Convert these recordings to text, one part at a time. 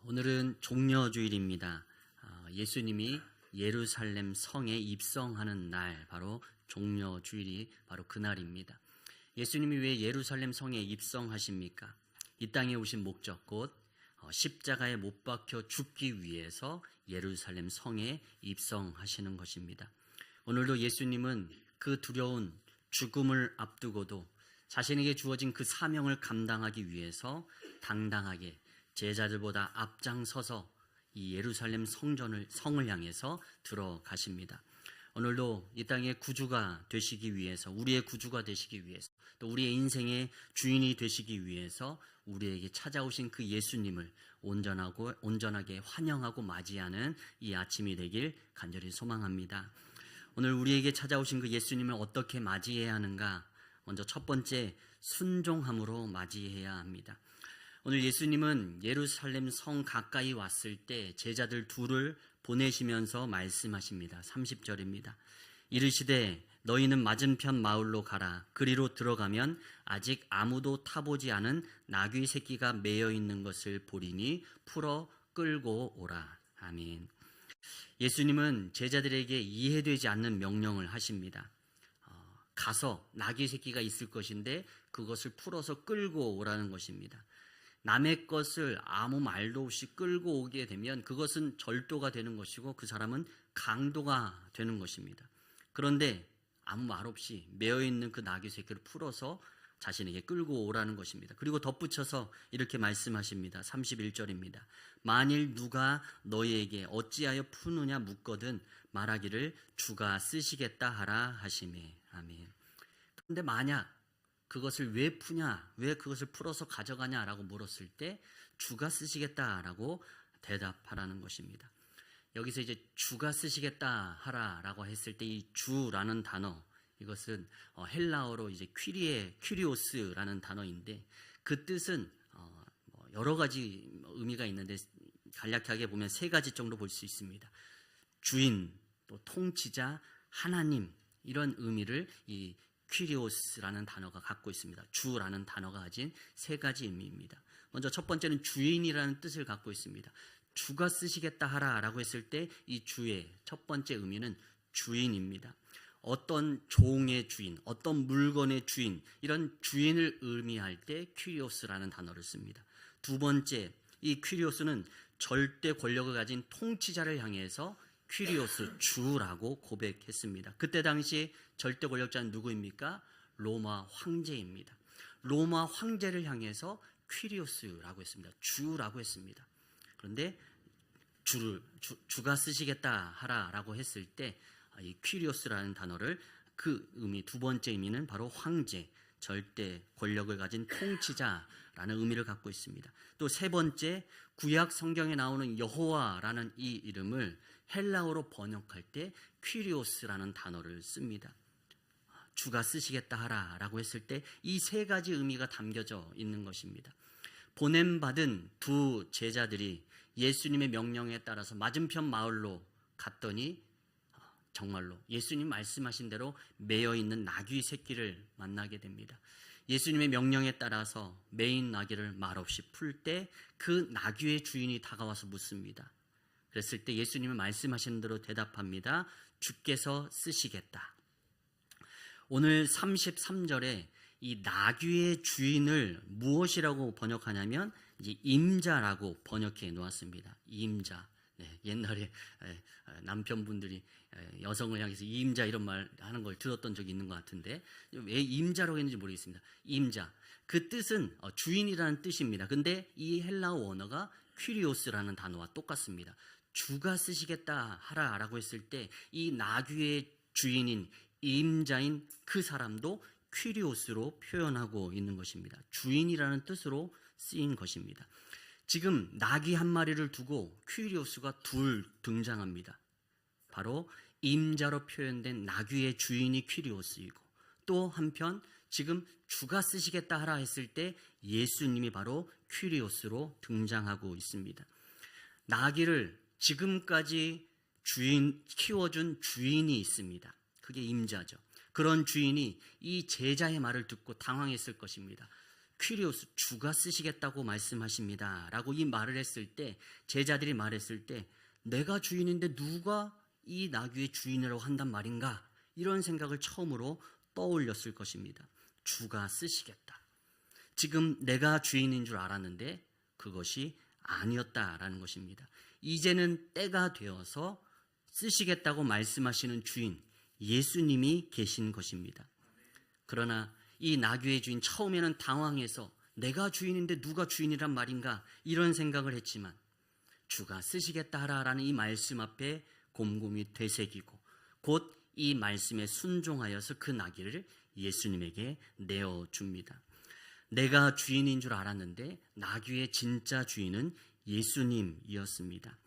오늘은 종려주일입니다. 예수님이 예루살렘 성에 입성하는 날, 바로 종려주일이 바로 그날입니다. 예수님이 왜 예루살렘 성에 입성하십니까? 이 땅에 오신 목적, 곧 십자가에 못 박혀 죽기 위해서 예루살렘 성에 입성하시는 것입니다. 오늘도 예수님은 그 두려운 죽음을 앞두고도 자신에게 주어진 그 사명을 감당하기 위해서 당당하게 제자들보다 앞장서서 이 예루살렘 성을 향해서 들어가십니다. 오늘도 이 땅의 구주가 되시기 위해서, 우리의 구주가 되시기 위해서, 또 우리의 인생의 주인이 되시기 위해서 우리에게 찾아오신 그 예수님을 온전하게 환영하고 맞이하는 이 아침이 되길 간절히 소망합니다. 오늘 우리에게 찾아오신 그 예수님을 어떻게 맞이해야 하는가? 먼저 첫 번째, 순종함으로 맞이해야 합니다. 오늘 예수님은 예루살렘 성 가까이 왔을 때 제자들 둘을 보내시면서 말씀하십니다. 30절입니다. 이르시되 너희는 맞은편 마을로 가라. 그리로 들어가면 아직 아무도 타보지 않은 나귀 새끼가 매여 있는 것을 보리니 풀어 끌고 오라. 아멘. 예수님은 제자들에게 이해되지 않는 명령을 하십니다. 가서 나귀 새끼가 있을 것인데 그것을 풀어서 끌고 오라는 것입니다. 남의 것을 아무 말도 없이 끌고 오게 되면 그것은 절도가 되는 것이고 그 사람은 강도가 되는 것입니다. 그런데 아무 말 없이 매어있는 그 나귀 새끼를 풀어서 자신에게 끌고 오라는 것입니다. 그리고 덧붙여서 이렇게 말씀하십니다. 31절입니다. 만일 누가 너희에게 어찌하여 푸느냐 묻거든 말하기를 주가 쓰시겠다 하라 하시매. 아멘. 그런데 만약 그것을 왜 푸냐, 왜 그것을 풀어서 가져가냐라고 물었을 때 주가 쓰시겠다라고 대답하라는 것입니다. 여기서 이제 주가 쓰시겠다 하라라고 했을 때 이 주라는 단어, 이것은 헬라어로 이제 퀴리오스라는 단어인데 그 뜻은 여러 가지 의미가 있는데 간략하게 보면 세 가지 정도 볼 수 있습니다. 주인, 또 통치자, 하나님, 이런 의미를 이 퀴리오스라는 단어가 갖고 있습니다. 주라는 단어가 가진 세 가지 의미입니다. 먼저 첫 번째는 주인이라는 뜻을 갖고 있습니다. 주가 쓰시겠다 하라라고 했을 때 이 주의 첫 번째 의미는 주인입니다. 어떤 종의 주인, 어떤 물건의 주인, 이런 주인을 의미할 때 퀴리오스라는 단어를 씁니다. 두 번째, 이 퀴리오스는 절대 권력을 가진 통치자를 향해서 퀴리오스, 주라고 고백했습니다. 그때 당시 절대 권력자는 누구입니까? 로마 황제입니다. 로마 황제를 향해서 퀴리오스라고 했습니다. 주라고 했습니다. 그런데 주가 쓰시겠다 하라라고 했을 때 이 퀴리오스라는 단어를 그 의미, 두 번째 의미는 바로 황제, 절대 권력을 가진 통치자라는 의미를 갖고 있습니다. 또 세 번째, 구약 성경에 나오는 여호와라는 이 이름을 헬라어로 번역할 때 퀴리오스라는 단어를 씁니다. 주가 쓰시겠다 하라라고 했을 때 이 세 가지 의미가 담겨져 있는 것입니다. 보냄받은 두 제자들이 예수님의 명령에 따라서 맞은편 마을로 갔더니 정말로 예수님 말씀하신 대로 매여있는 나귀 새끼를 만나게 됩니다. 예수님의 명령에 따라서 매인 나귀를 말없이 풀 때 그 나귀의 주인이 다가와서 묻습니다. 그랬을 때 예수님은 말씀하신 대로 대답합니다. 주께서 쓰시겠다. 오늘 33절에 이 나귀의 주인을 무엇이라고 번역하냐면 이제 임자라고 번역해 놓았습니다. 임자. 네, 옛날에 남편분들이 여성을 향해서 임자 이런 말 하는 걸 들었던 적이 있는 것 같은데 왜 임자라고 했는지 모르겠습니다. 임자. 그 뜻은 주인이라는 뜻입니다. 근데 이 헬라어 원어가 퀴리오스라는 단어와 똑같습니다. 주가 쓰시겠다 하라라고 했을 때 이 나귀의 주인인 임자인 그 사람도 퀴리오스로 표현하고 있는 것입니다. 주인이라는 뜻으로 쓰인 것입니다. 지금 나귀 한 마리를 두고 퀴리오스가 둘 등장합니다. 바로 임자로 표현된 나귀의 주인이 퀴리오스이고 또 한편 지금 주가 쓰시겠다 하라 했을 때 예수님이 바로 퀴리오스로 등장하고 있습니다. 나귀를 지금까지 키워준 주인이 있습니다. 그게 임자죠. 그런 주인이 이 제자의 말을 듣고 당황했을 것입니다. 퀴리오스, 주가 쓰시겠다고 말씀하십니다 라고 이 말을 했을 때, 제자들이 말했을 때, 내가 주인인데 누가 이 나귀의 주인이라고 한단 말인가, 이런 생각을 처음으로 떠올렸을 것입니다. 주가 쓰시겠다. 지금 내가 주인인 줄 알았는데 그것이 아니었다라는 것입니다. 이제는 때가 되어서 쓰시겠다고 말씀하시는 주인, 예수님이 계신 것입니다. 그러나 이 나귀의 주인, 처음에는 당황해서 내가 주인인데 누가 주인이란 말인가, 이런 생각을 했지만 주가 쓰시겠다 하라라는 이 말씀 앞에 곰곰이 되새기고 곧 이 말씀에 순종하여서 그 나귀를 예수님에게 내어줍니다. 내가 주인인 줄 알았는데 나귀의 진짜 주인은 예수님이었습니다.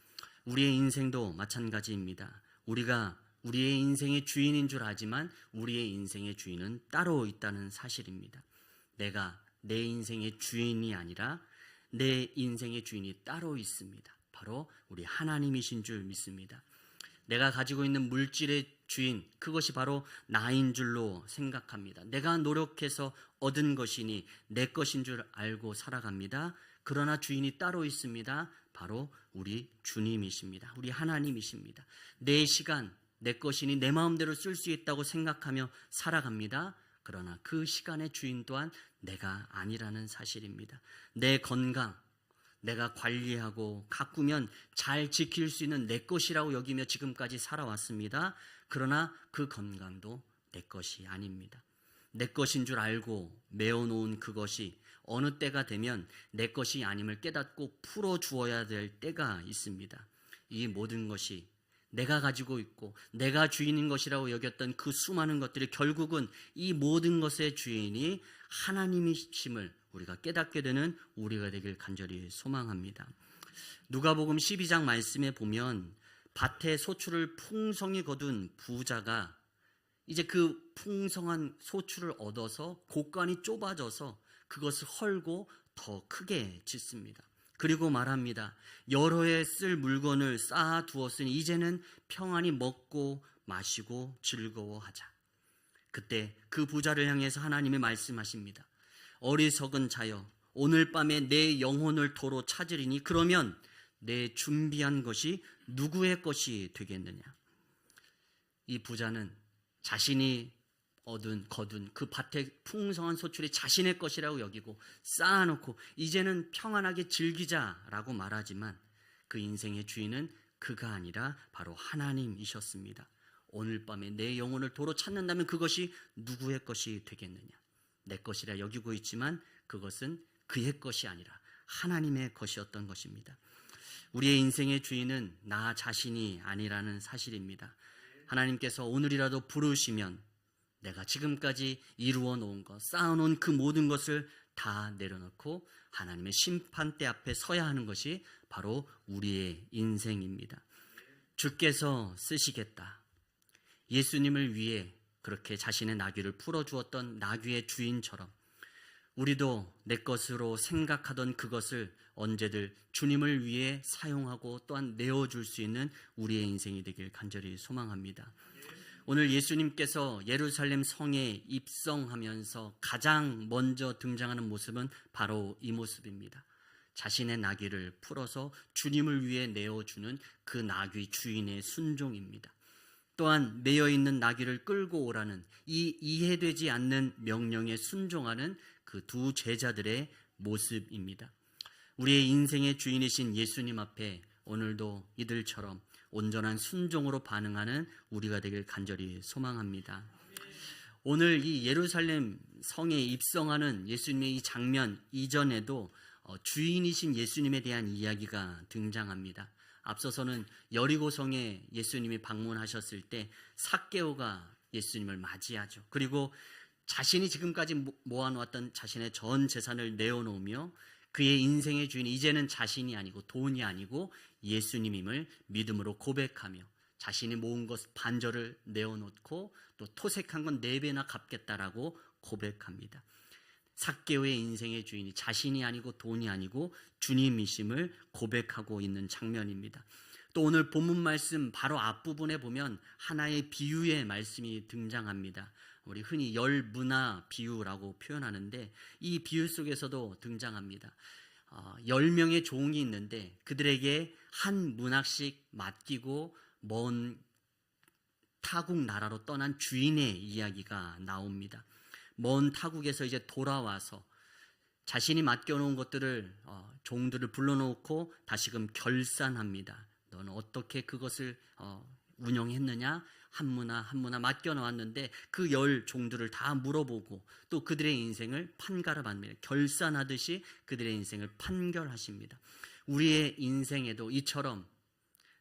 우리의 인생도 마찬가지입니다. 우리가 우리의 인생의 주인인 줄 알지만 우리의 인생의 주인은 따로 있다는 사실입니다. 내가 내 인생의 주인이 아니라 내 인생의 주인이 따로 있습니다. 바로 우리 하나님이신 줄 믿습니다. 내가 가지고 있는 물질의 주인, 그것이 바로 나인 줄로 생각합니다. 내가 노력해서 얻은 것이니 내 것인 줄 알고 살아갑니다. 그러나 주인이 따로 있습니다. 바로 우리 주님이십니다. 우리 하나님이십니다. 내 시간, 내 것이니 내 마음대로 쓸 수 있다고 생각하며 살아갑니다. 그러나 그 시간의 주인 또한 내가 아니라는 사실입니다. 내 건강, 내가 관리하고 가꾸면 잘 지킬 수 있는 내 것이라고 여기며 지금까지 살아왔습니다. 그러나 그 건강도 내 것이 아닙니다. 내 것인 줄 알고 메어놓은 그것이 어느 때가 되면 내 것이 아님을 깨닫고 풀어주어야 될 때가 있습니다. 이 모든 것이 내가 가지고 있고 내가 주인인 것이라고 여겼던 그 수많은 것들이 결국은 이 모든 것의 주인이 하나님이심을 우리가 깨닫게 되는 우리가 되길 간절히 소망합니다. 누가복음 12장 말씀에 보면 밭에 소출을 풍성히 거둔 부자가 이제 그 풍성한 소출을 얻어서 곳간이 좁아져서 그것을 헐고 더 크게 짓습니다. 그리고 말합니다. 여러 해 쓸 물건을 쌓아 두었으니 이제는 평안히 먹고 마시고 즐거워하자. 그때 그 부자를 향해서 하나님이 말씀하십니다. 어리석은 자여, 오늘 밤에 내 영혼을 도로 찾으리니 그러면 내 준비한 것이 누구의 것이 되겠느냐. 이 부자는 자신이 거둔 그 밭의 풍성한 소출이 자신의 것이라고 여기고 쌓아놓고 이제는 평안하게 즐기자라고 말하지만 그 인생의 주인은 그가 아니라 바로 하나님이셨습니다. 오늘 밤에 내 영혼을 도로 찾는다면 그것이 누구의 것이 되겠느냐. 내 것이라 여기고 있지만 그것은 그의 것이 아니라 하나님의 것이었던 것입니다. 우리의 인생의 주인은 나 자신이 아니라는 사실입니다. 하나님께서 오늘이라도 부르시면 내가 지금까지 이루어 놓은 것, 쌓아놓은 그 모든 것을 다 내려놓고 하나님의 심판대 앞에 서야 하는 것이 바로 우리의 인생입니다. 주께서 쓰시겠다. 예수님을 위해 그렇게 자신의 나귀를 풀어주었던 나귀의 주인처럼 우리도 내 것으로 생각하던 그것을 언제든 주님을 위해 사용하고 또한 내어줄 수 있는 우리의 인생이 되길 간절히 소망합니다. 오늘 예수님께서 예루살렘 성에 입성하면서 가장 먼저 등장하는 모습은 바로 이 모습입니다. 자신의 나귀를 풀어서 주님을 위해 내어주는 그 나귀 주인의 순종입니다. 또한 매여있는 나귀를 끌고 오라는 이 이해되지 않는 명령에 순종하는 그 두 제자들의 모습입니다. 우리의 인생의 주인이신 예수님 앞에 오늘도 이들처럼 온전한 순종으로 반응하는 우리가 되길 간절히 소망합니다. 오늘 이 예루살렘 성에 입성하는 예수님의 이 장면 이전에도 주인이신 예수님에 대한 이야기가 등장합니다. 앞서서는 여리고성에 예수님이 방문하셨을 때 삭개오가 예수님을 맞이하죠. 그리고 자신이 지금까지 모아놓았던 자신의 전 재산을 내어놓으며 그의 인생의 주인이 이제는 자신이 아니고 돈이 아니고 예수님임을 믿음으로 고백하며 자신이 모은 것 반절을 내어놓고 또 토색한 건 4배나 갚겠다라고 고백합니다. 삭개오의 인생의 주인이 자신이 아니고 돈이 아니고 주님이심을 고백하고 있는 장면입니다. 또 오늘 본문 말씀 바로 앞부분에 보면 하나의 비유의 말씀이 등장합니다. 우리 흔히 열문화 비유라고 표현하는데 이 비유 속에서도 등장합니다. 10명의 종이 있는데 그들에게 한 문학씩 맡기고 먼 타국 나라로 떠난 주인의 이야기가 나옵니다. 먼 타국에서 이제 돌아와서 자신이 맡겨놓은 것들을 종들을 불러놓고 다시금 결산합니다. 너는 어떻게 그것을 운영했느냐? 한 문화 맡겨놓았는데 그 10 종들을 다 물어보고 또 그들의 인생을 판가름합니다. 결산하듯이 그들의 인생을 판결하십니다. 우리의 인생에도 이처럼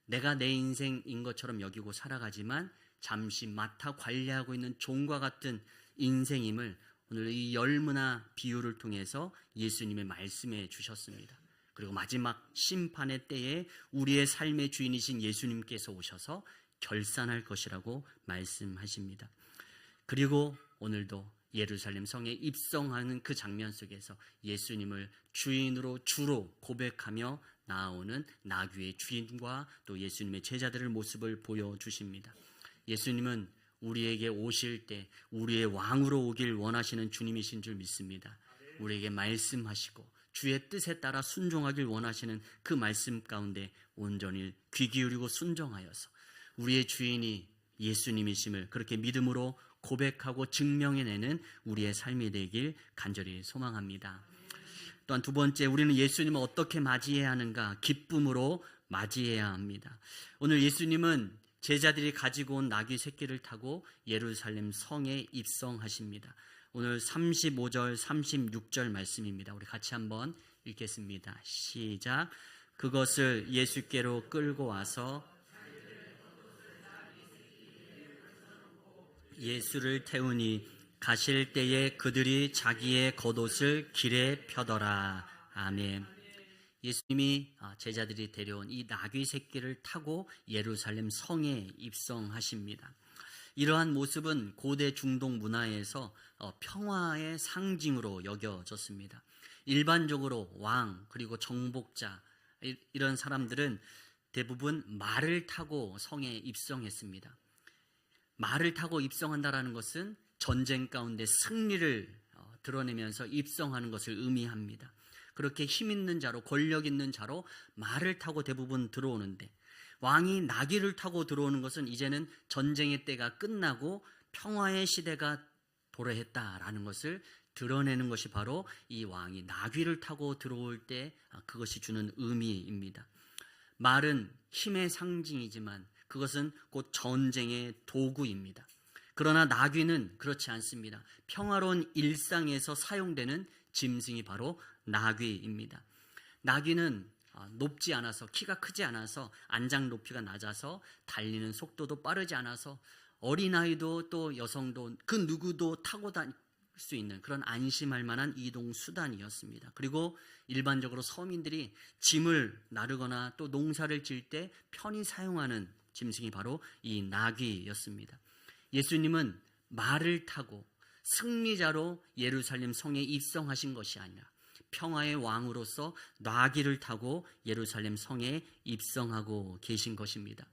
내가 내 인생인 것처럼 여기고 살아가지만 잠시 맡아 관리하고 있는 종과 같은 인생임을 오늘 이 열문화 비유를 통해서 예수님의 말씀해 주셨습니다. 그리고 마지막 심판의 때에 우리의 삶의 주인이신 예수님께서 오셔서 결산할 것이라고 말씀하십니다. 그리고 오늘도 예루살렘 성에 입성하는 그 장면 속에서 예수님을 주인으로 주로 고백하며 나아오는 나귀의 주인과 또 예수님의 제자들의 모습을 보여주십니다. 예수님은 우리에게 오실 때 우리의 왕으로 오길 원하시는 주님이신 줄 믿습니다. 우리에게 말씀하시고 주의 뜻에 따라 순종하길 원하시는 그 말씀 가운데 온전히 귀 기울이고 순종하여서 우리의 주인이 예수님이심을 그렇게 믿음으로 고백하고 증명해내는 우리의 삶이 되길 간절히 소망합니다. 또한 두 번째, 우리는 예수님을 어떻게 맞이해야 하는가? 기쁨으로 맞이해야 합니다. 오늘 예수님은 제자들이 가지고 온 나귀 새끼를 타고 예루살렘 성에 입성하십니다. 오늘 35절, 36절 말씀입니다. 우리 같이 한번 읽겠습니다. 시작. 그것을 예수께로 끌고 와서 예수를 태우니 가실 때에 그들이 자기의 겉옷을 길에 펴더라. 아멘. 예수님이 제자들이 데려온 이 나귀 새끼를 타고 예루살렘 성에 입성하십니다. 이러한 모습은 고대 중동 문화에서 평화의 상징으로 여겨졌습니다. 일반적으로 왕 그리고 정복자 이런 사람들은 대부분 말을 타고 성에 입성했습니다. 말을 타고 입성한다라는 것은 전쟁 가운데 승리를 드러내면서 입성하는 것을 의미합니다. 그렇게 힘 있는 자로 권력 있는 자로 말을 타고 대부분 들어오는데 왕이 나귀를 타고 들어오는 것은 이제는 전쟁의 때가 끝나고 평화의 시대가 도래했다라는 것을 드러내는 것이 바로 이 왕이 나귀를 타고 들어올 때 그것이 주는 의미입니다. 말은 힘의 상징이지만 그것은 곧 전쟁의 도구입니다. 그러나 나귀는 그렇지 않습니다. 평화로운 일상에서 사용되는 짐승이 바로 나귀입니다. 나귀는 높지 않아서 키가 크지 않아서 안장 높이가 낮아서 달리는 속도도 빠르지 않아서 어린아이도 또 여성도 그 누구도 타고 다닐 수 있는 그런 안심할 만한 이동 수단이었습니다. 그리고 일반적으로 서민들이 짐을 나르거나 또 농사를 지을 때 편히 사용하는 짐승이 바로 이 나귀였습니다. 예수님은 말을 타고 승리자로 예루살렘 성에 입성하신 것이 아니라 평화의 왕으로서 나귀를 타고 예루살렘 성에 입성하고 계신 것입니다.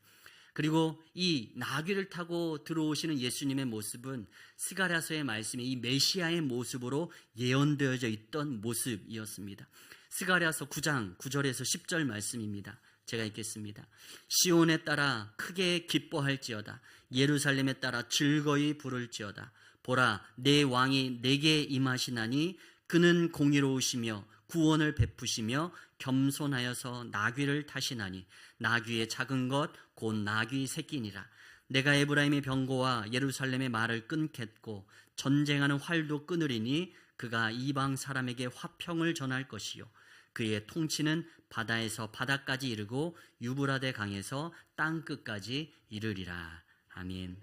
그리고 이 나귀를 타고 들어오시는 예수님의 모습은 스가랴서의 말씀에 이 메시아의 모습으로 예언되어져 있던 모습이었습니다. 스가랴서 9장 9절에서 10절 말씀입니다. 제가 읽겠습니다. 시온에 따라 크게 기뻐할지어다. 예루살렘에 따라 즐거이 부를지어다. 보라, 내 왕이 내게 임하시나니 그는 공의로우시며 구원을 베푸시며 겸손하여서 나귀를 타시나니 나귀의 작은 것 곧 나귀 새끼니라. 내가 에브라임의 병거와 예루살렘의 말을 끊겠고 전쟁하는 활도 끊으리니 그가 이방 사람에게 화평을 전할 것이요 그의 통치는 바다에서 바다까지 이르고 유브라데 강에서 땅 끝까지 이르리라. 아멘.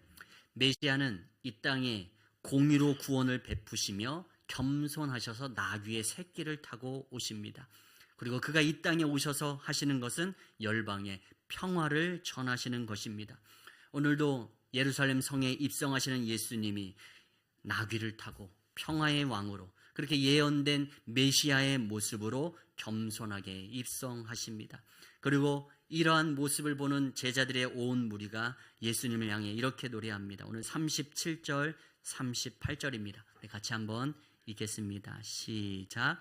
메시아는 이 땅에 공의로 구원을 베푸시며 겸손하셔서 나귀의 새끼를 타고 오십니다. 그리고 그가 이 땅에 오셔서 하시는 것은 열방에 평화를 전하시는 것입니다. 오늘도 예루살렘 성에 입성하시는 예수님이 나귀를 타고 평화의 왕으로 그렇게 예언된 메시아의 모습으로 겸손하게 입성하십니다. 그리고 이러한 모습을 보는 제자들의 온 무리가 예수님을 향해 이렇게 노래합니다. 오늘 37절, 38절입니다. 같이 한번 읽겠습니다. 시작.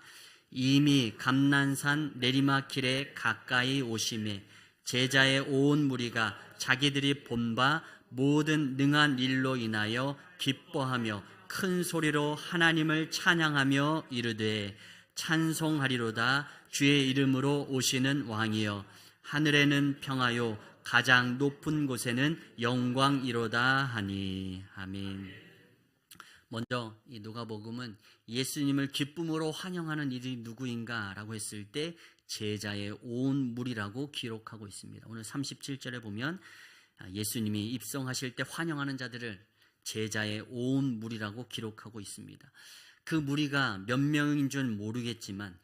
이미 감난산 내리막길에 가까이 오심에 제자의 온 무리가 자기들이 본 바 모든 능한 일로 인하여 기뻐하며 큰 소리로 하나님을 찬양하며 이르되 찬송하리로다. 주의 이름으로 오시는 왕이여 하늘에는 평화요 가장 높은 곳에는 영광이로다 하니. 아멘. 먼저 이 누가복음은 예수님을 기쁨으로 환영하는 이들이 누구인가 라고 했을 때 제자의 온 무리라고 기록하고 있습니다. 오늘 37절에 보면 예수님이 입성하실 때 환영하는 자들을 제자의 온 무리라고 기록하고 있습니다. 그 무리가 몇 명인 줄 모르겠지만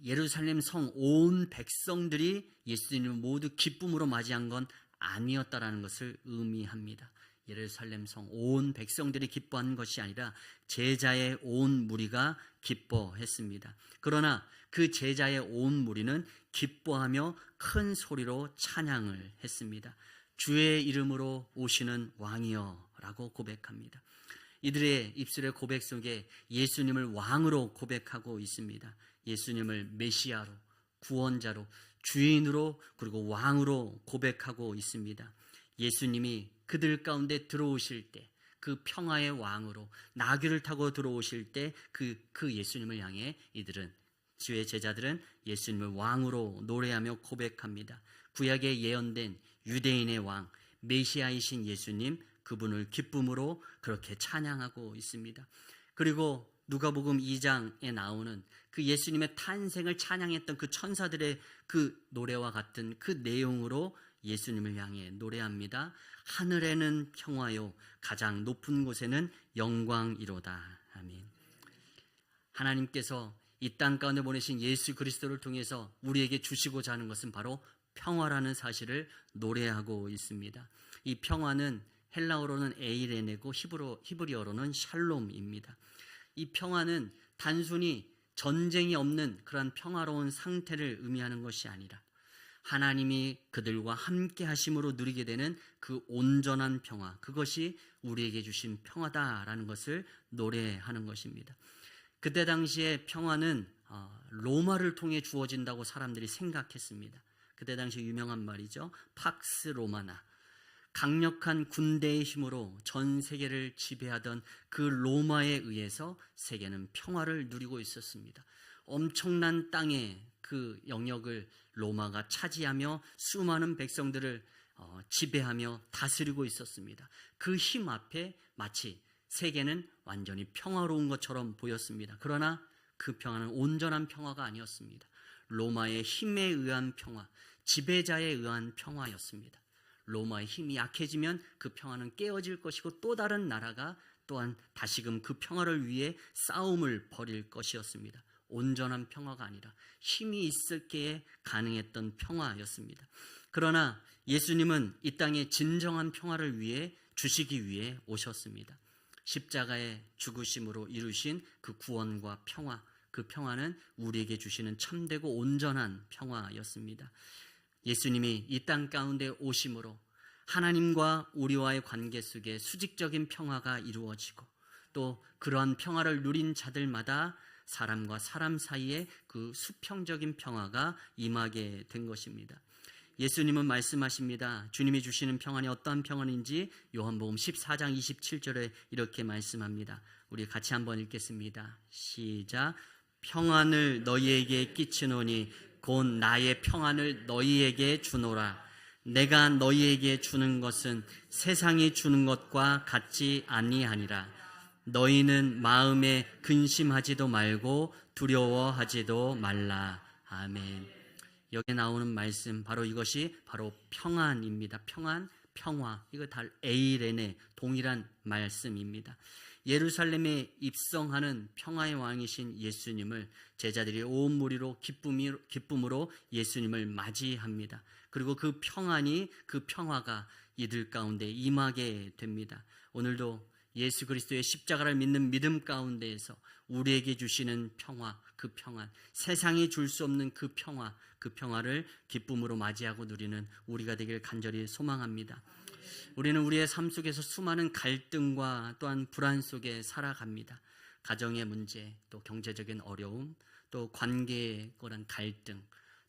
예루살렘 성 온 백성들이 예수님을 모두 기쁨으로 맞이한 건 아니었다라는 것을 의미합니다. 예루살렘 성 온 백성들이 기뻐한 것이 아니라 제자의 온 무리가 기뻐했습니다. 그러나 그 제자의 온 무리는 기뻐하며 큰 소리로 찬양을 했습니다. 주의 이름으로 오시는 왕이여 라고 고백합니다. 이들의 입술의 고백 속에 예수님을 왕으로 고백하고 있습니다. 예수님을 메시아로, 구원자로, 주인으로, 그리고 왕으로 고백하고 있습니다. 예수님이 그들 가운데 들어오실 때 그 평화의 왕으로 나귀를 타고 들어오실 때 그 예수님을 향해 이들은, 주의 제자들은 예수님을 왕으로 노래하며 고백합니다. 구약에 예언된 유대인의 왕, 메시아이신 예수님, 그분을 기쁨으로 그렇게 찬양하고 있습니다. 그리고 누가복음 2장에 나오는 그 예수님의 탄생을 찬양했던 그 천사들의 그 노래와 같은 그 내용으로 예수님을 향해 노래합니다. 하늘에는 평화요 가장 높은 곳에는 영광이로다. 아멘. 하나님께서 이 땅 가운데 보내신 예수 그리스도를 통해서 우리에게 주시고자 하는 것은 바로 평화라는 사실을 노래하고 있습니다. 이 평화는 헬라어로는 에이레네고 히브리어로는 샬롬입니다. 이 평화는 단순히 전쟁이 없는 그런 평화로운 상태를 의미하는 것이 아니라 하나님이 그들과 함께 하심으로 누리게 되는 그 온전한 평화, 그것이 우리에게 주신 평화다라는 것을 노래하는 것입니다. 그때 당시에 평화는 로마를 통해 주어진다고 사람들이 생각했습니다. 그때 당시 유명한 말이죠. 팍스 로마나. 강력한 군대의 힘으로 전 세계를 지배하던 그 로마에 의해서 세계는 평화를 누리고 있었습니다. 엄청난 땅의 그 영역을 로마가 차지하며 수많은 백성들을 지배하며 다스리고 있었습니다. 그 힘 앞에 마치 세계는 완전히 평화로운 것처럼 보였습니다. 그러나 그 평화는 온전한 평화가 아니었습니다. 로마의 힘에 의한 평화, 지배자에 의한 평화였습니다. 로마의 힘이 약해지면 그 평화는 깨어질 것이고 또 다른 나라가 또한 다시금 그 평화를 위해 싸움을 벌일 것이었습니다. 온전한 평화가 아니라 힘이 있을 때에 가능했던 평화였습니다. 그러나 예수님은 이 땅에 진정한 평화를 위해 주시기 위해 오셨습니다. 십자가의 죽으심으로 이루신 그 구원과 평화, 그 평화는 우리에게 주시는 참되고 온전한 평화였습니다. 예수님이 이 땅 가운데 오심으로 하나님과 우리와의 관계 속에 수직적인 평화가 이루어지고 또 그러한 평화를 누린 자들마다 사람과 사람 사이에 그 수평적인 평화가 임하게 된 것입니다. 예수님은 말씀하십니다. 주님이 주시는 평안이 어떠한 평안인지 요한복음 14장 27절에 이렇게 말씀합니다. 우리 같이 한번 읽겠습니다. 시작. 평안을 너희에게 끼치노니 곧 나의 평안을 너희에게 주노라. 내가 너희에게 주는 것은 세상이 주는 것과 같지 아니하니라. 너희는 마음에 근심하지도 말고 두려워하지도 말라. 아멘. 여기 나오는 말씀 바로 이것이 바로 평안입니다. 평안, 평화, 이거 다 에이레네 동일한 말씀입니다. 예루살렘에 입성하는 평화의 왕이신 예수님을 제자들이 온 무리로 기쁨으로 예수님을 맞이합니다. 그리고 그 평안이, 그 평화가 이들 가운데 임하게 됩니다. 오늘도 예수 그리스도의 십자가를 믿는 믿음 가운데에서 우리에게 주시는 평화, 그 평안, 세상이 줄 수 없는 그 평화, 그 평화를 기쁨으로 맞이하고 누리는 우리가 되길 간절히 소망합니다. 우리는 우리의 삶 속에서 수많은 갈등과 또한 불안 속에 살아갑니다. 가정의 문제, 또 경제적인 어려움, 또 관계의 그런 갈등,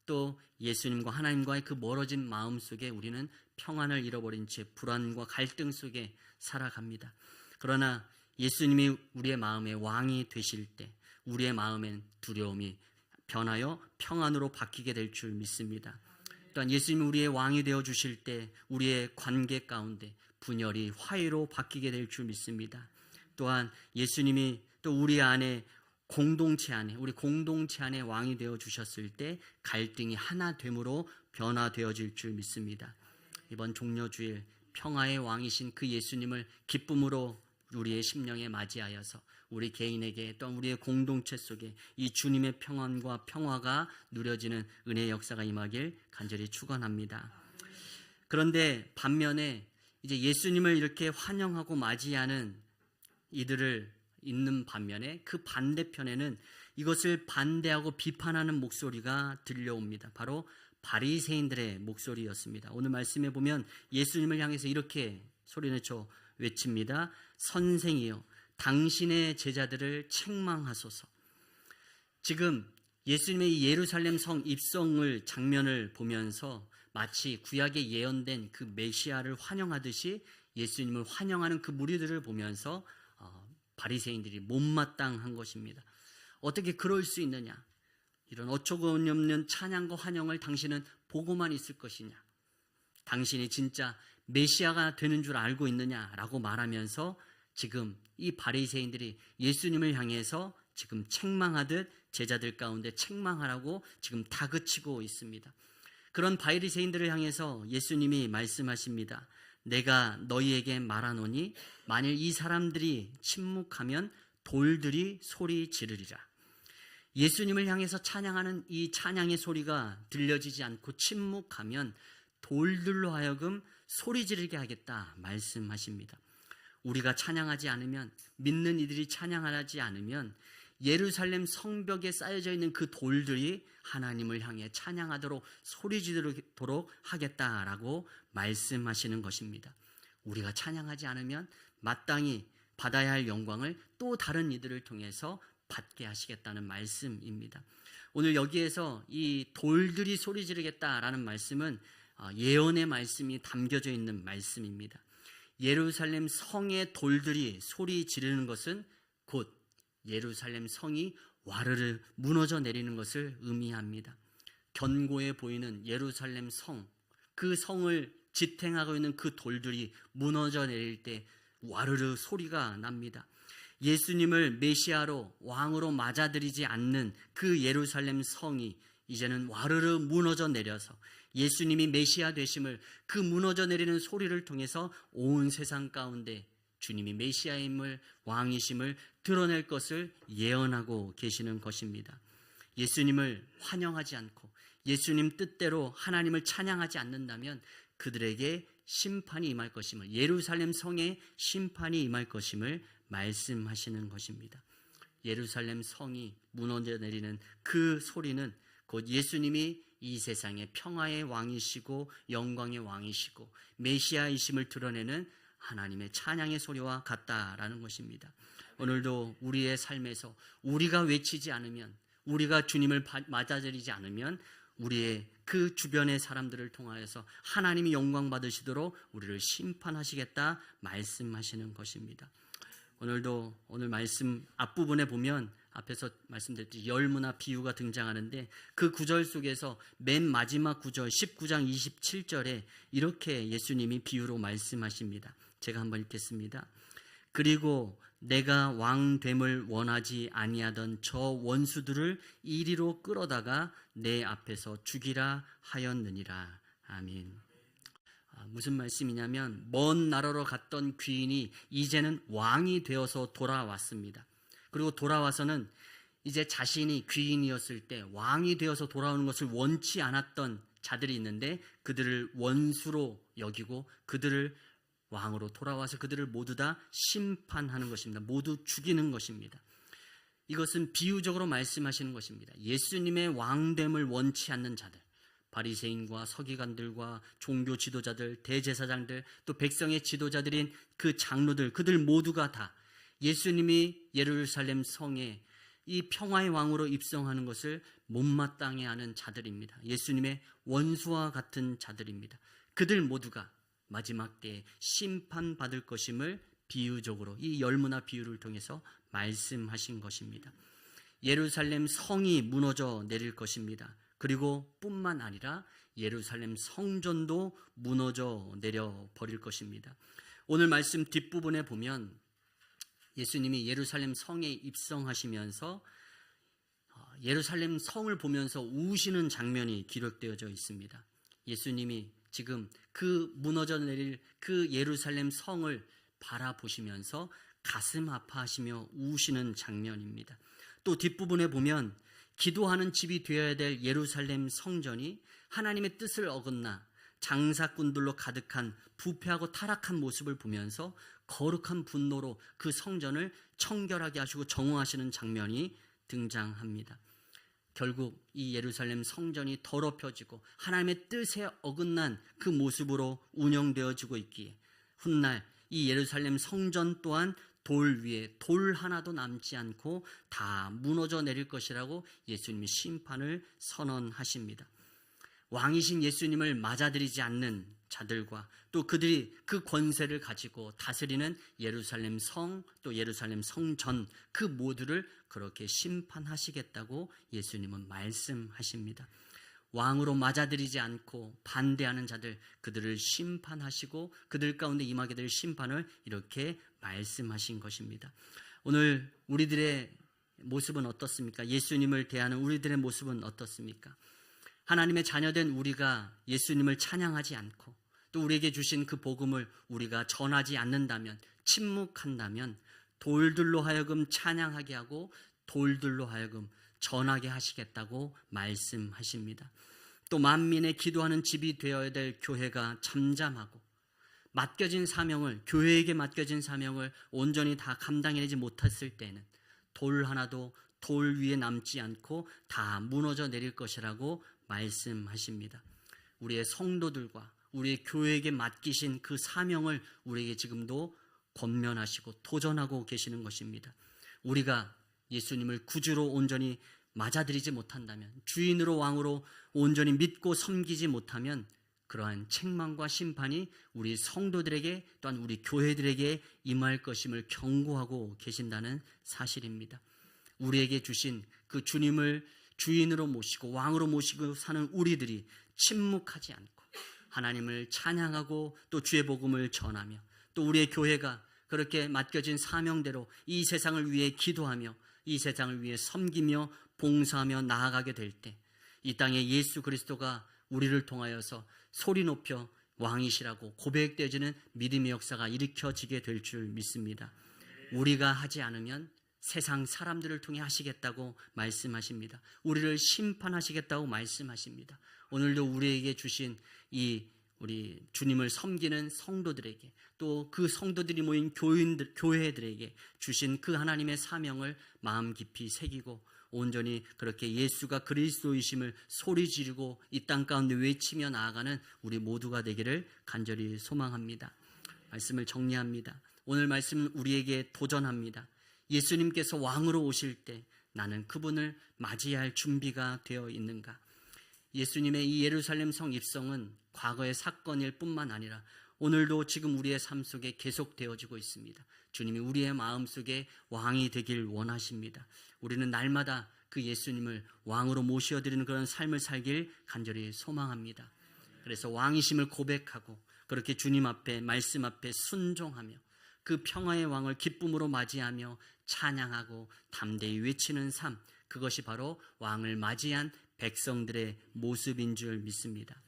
또 예수님과 하나님과의 그 멀어진 마음 속에 우리는 평안을 잃어버린 채 불안과 갈등 속에 살아갑니다. 그러나 예수님이 우리의 마음의 왕이 되실 때 우리의 마음엔 두려움이 변하여 평안으로 바뀌게 될 줄 믿습니다. 또한 예수님이 우리의 왕이 되어 주실 때 우리의 관계 가운데 분열이 화해로 바뀌게 될 줄 믿습니다. 또한 예수님이 또 우리 안에 우리 공동체 안에 왕이 되어 주셨을 때 갈등이 하나 됨으로 변화되어질 줄 믿습니다. 이번 종려주일 평화의 왕이신 그 예수님을 기쁨으로 우리의 심령에 맞이하여서 우리 개인에게 또한 우리의 공동체 속에 이 주님의 평안과 평화가 누려지는 은혜의 역사가 임하길 간절히 축원합니다. 그런데 반면에 이제 예수님을 이렇게 환영하고 맞이하는 이들을 있는 반면에 그 반대편에는 이것을 반대하고 비판하는 목소리가 들려옵니다. 바로 바리새인들의 목소리였습니다. 오늘 말씀에 보면 예수님을 향해서 이렇게 소리내쳐 외칩니다. 선생이여, 당신의 제자들을 책망하소서. 지금 예수님의 이 예루살렘 성 입성을 장면을 보면서 마치 구약에 예언된 그 메시아를 환영하듯이 예수님을 환영하는 그 무리들을 보면서 바리새인들이 못마땅한 것입니다. 어떻게 그럴 수 있느냐? 이런 어처구니없는 찬양과 환영을 당신은 보고만 있을 것이냐? 당신이 진짜 메시아가 되는 줄 알고 있느냐라고 말하면서 지금 이 바리새인들이 예수님을 향해서 지금 책망하듯 제자들 가운데 책망하라고 지금 다그치고 있습니다. 그런 바리새인들을 향해서 예수님이 말씀하십니다. 내가 너희에게 말하노니 만일 이 사람들이 침묵하면 돌들이 소리 지르리라. 예수님을 향해서 찬양하는 이 찬양의 소리가 들려지지 않고 침묵하면 돌들로 하여금 소리 지르게 하겠다 말씀하십니다. 우리가 찬양하지 않으면, 믿는 이들이 찬양하지 않으면 예루살렘 성벽에 쌓여져 있는 그 돌들이 하나님을 향해 찬양하도록 소리 지르도록 하겠다라고 말씀하시는 것입니다. 우리가 찬양하지 않으면 마땅히 받아야 할 영광을 또 다른 이들을 통해서 받게 하시겠다는 말씀입니다. 오늘 여기에서 이 돌들이 소리 지르겠다라는 말씀은 예언의 말씀이 담겨져 있는 말씀입니다. 예루살렘 성의 돌들이 소리 지르는 것은 곧 예루살렘 성이 와르르 무너져 내리는 것을 의미합니다. 견고해 보이는 예루살렘 성, 그 성을 지탱하고 있는 그 돌들이 무너져 내릴 때 와르르 소리가 납니다. 예수님을 메시아로 왕으로 맞아들이지 않는 그 예루살렘 성이 이제는 와르르 무너져 내려서 예수님이 메시아 되심을, 그 무너져 내리는 소리를 통해서 온 세상 가운데 주님이 메시아임을, 왕이심을 드러낼 것을 예언하고 계시는 것입니다. 예수님을 환영하지 않고 예수님 뜻대로 하나님을 찬양하지 않는다면 그들에게 심판이 임할 것임을, 예루살렘 성에 심판이 임할 것임을 말씀하시는 것입니다. 예루살렘 성이 무너져 내리는 그 소리는 곧 예수님이 이 세상의 평화의 왕이시고 영광의 왕이시고 메시아이심을 드러내는 하나님의 찬양의 소리와 같다라는 것입니다. 오늘도 우리의 삶에서 우리가 외치지 않으면, 우리가 주님을 맞아들이지 않으면 우리의 그 주변의 사람들을 통하여서 하나님이 영광 받으시도록 우리를 심판하시겠다 말씀하시는 것입니다. 오늘도 오늘 말씀 앞부분에 보면 앞에서 말씀드렸듯이 열무나 비유가 등장하는데 그 구절 속에서 맨 마지막 구절 19장 27절에 이렇게 예수님이 비유로 말씀하십니다. 제가 한번 읽겠습니다. 그리고 내가 왕됨을 원하지 아니하던 저 원수들을 이리로 끌어다가 내 앞에서 죽이라 하였느니라. 아멘. 무슨 말씀이냐면 먼 나라로 갔던 귀인이 이제는 왕이 되어서 돌아왔습니다. 그리고 돌아와서는 이제 자신이 귀인이었을 때 왕이 되어서 돌아오는 것을 원치 않았던 자들이 있는데 그들을 원수로 여기고 그들을 왕으로 돌아와서 그들을 모두 다 심판하는 것입니다. 모두 죽이는 것입니다. 이것은 비유적으로 말씀하시는 것입니다. 예수님의 왕됨을 원치 않는 자들, 바리새인과 서기관들과 종교 지도자들, 대제사장들, 또 백성의 지도자들인 그 장로들, 그들 모두가 다 예수님이 예루살렘 성에 이 평화의 왕으로 입성하는 것을 못마땅해 하는 자들입니다. 예수님의 원수와 같은 자들입니다. 그들 모두가 마지막 때에 심판받을 것임을 비유적으로 이 열무나 비유를 통해서 말씀하신 것입니다. 예루살렘 성이 무너져 내릴 것입니다. 그리고 뿐만 아니라 예루살렘 성전도 무너져 내려 버릴 것입니다. 오늘 말씀 뒷부분에 보면 예수님이 예루살렘 성에 입성하시면서 예루살렘 성을 보면서 우시는 장면이 기록되어져 있습니다. 예수님이 지금 그 무너져 내릴 그 예루살렘 성을 바라보시면서 가슴 아파하시며 우시는 장면입니다. 또 뒷부분에 보면 기도하는 집이 되어야 될 예루살렘 성전이 하나님의 뜻을 어긋나 장사꾼들로 가득한 부패하고 타락한 모습을 보면서 거룩한 분노로 그 성전을 청결하게 하시고 정화하시는 장면이 등장합니다. 결국 이 예루살렘 성전이 더럽혀지고 하나님의 뜻에 어긋난 그 모습으로 운영되어지고 있기에 훗날 이 예루살렘 성전 또한 돌 위에 돌 하나도 남지 않고 다 무너져 내릴 것이라고 예수님이 심판을 선언하십니다. 왕이신 예수님을 맞아들이지 않는 자들과 또 그들이 그 권세를 가지고 다스리는 예루살렘 성 또 예루살렘 성전 그 모두를 그렇게 심판하시겠다고 예수님은 말씀하십니다. 왕으로 맞아들이지 않고 반대하는 자들 그들을 심판하시고 그들 가운데 임하게 될 심판을 이렇게 말씀하신 것입니다. 오늘 우리들의 모습은 어떻습니까? 예수님을 대하는 우리들의 모습은 어떻습니까? 하나님의 자녀된 우리가 예수님을 찬양하지 않고 또 우리에게 주신 그 복음을 우리가 전하지 않는다면, 침묵한다면 돌들로 하여금 찬양하게 하고 돌들로 하여금 전하게 하시겠다고 말씀하십니다. 또 만민의 기도하는 집이 되어야 될 교회가 잠잠하고 맡겨진 사명을, 교회에게 맡겨진 사명을 온전히 다 감당해내지 못했을 때는 돌 하나도 돌 위에 남지 않고 다 무너져 내릴 것이라고 말씀하십니다. 우리의 성도들과 우리의 교회에게 맡기신 그 사명을 우리에게 지금도 권면하시고 도전하고 계시는 것입니다. 우리가 예수님을 구주로 온전히 맞아들이지 못한다면, 주인으로 왕으로 온전히 믿고 섬기지 못하면 그러한 책망과 심판이 우리 성도들에게 또한 우리 교회들에게 임할 것임을 경고하고 계신다는 사실입니다. 우리에게 주신 그 주님을 주인으로 모시고 왕으로 모시고 사는 우리들이 침묵하지 않고 하나님을 찬양하고 또 주의 복음을 전하며 또 우리의 교회가 그렇게 맡겨진 사명대로 이 세상을 위해 기도하며 이 세상을 위해 섬기며 봉사하며 나아가게 될 때 이 땅에 예수 그리스도가 우리를 통하여서 소리 높여 왕이시라고 고백되어지는 믿음의 역사가 일으켜지게 될 줄 믿습니다. 우리가 하지 않으면 세상 사람들을 통해 하시겠다고 말씀하십니다. 우리를 심판하시겠다고 말씀하십니다. 오늘도 우리에게 주신 이 우리 주님을 섬기는 성도들에게 또 그 성도들이 모인 교회들에게 주신 그 하나님의 사명을 마음 깊이 새기고 온전히 그렇게 예수가 그리스도이심을 소리 지르고 이 땅 가운데 외치며 나아가는 우리 모두가 되기를 간절히 소망합니다. 말씀을 정리합니다. 오늘 말씀은 우리에게 도전합니다. 예수님께서 왕으로 오실 때 나는 그분을 맞이할 준비가 되어 있는가? 예수님의 이 예루살렘 성 입성은 과거의 사건일 뿐만 아니라 오늘도 지금 우리의 삶 속에 계속되어지고 있습니다. 주님이 우리의 마음속에 왕이 되길 원하십니다. 우리는 날마다 그 예수님을 왕으로 모셔드리는 그런 삶을 살길 간절히 소망합니다. 그래서 왕이심을 고백하고 그렇게 주님 앞에 말씀 앞에 순종하며 그 평화의 왕을 기쁨으로 맞이하며 찬양하고 담대히 외치는 삶, 그것이 바로 왕을 맞이한 백성들의 모습인 줄 믿습니다.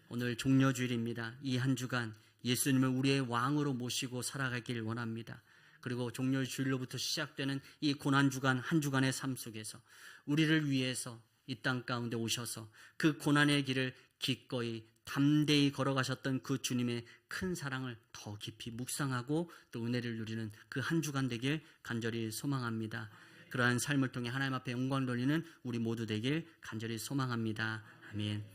오늘 종려주일입니다. 이 한 주간 예수님을 우리의 왕으로 모시고 살아가길 원합니다. 그리고 종려주일로부터 시작되는 이 고난주간 한 주간의 삶 속에서 우리를 위해서 이 땅 가운데 오셔서 그 고난의 길을 기꺼이 담대히 걸어가셨던 그 주님의 큰 사랑을 더 깊이 묵상하고 또 은혜를 누리는 그 한 주간 되길 간절히 소망합니다. 그러한 삶을 통해 하나님 앞에 영광 돌리는 우리 모두 되길 간절히 소망합니다. 아멘.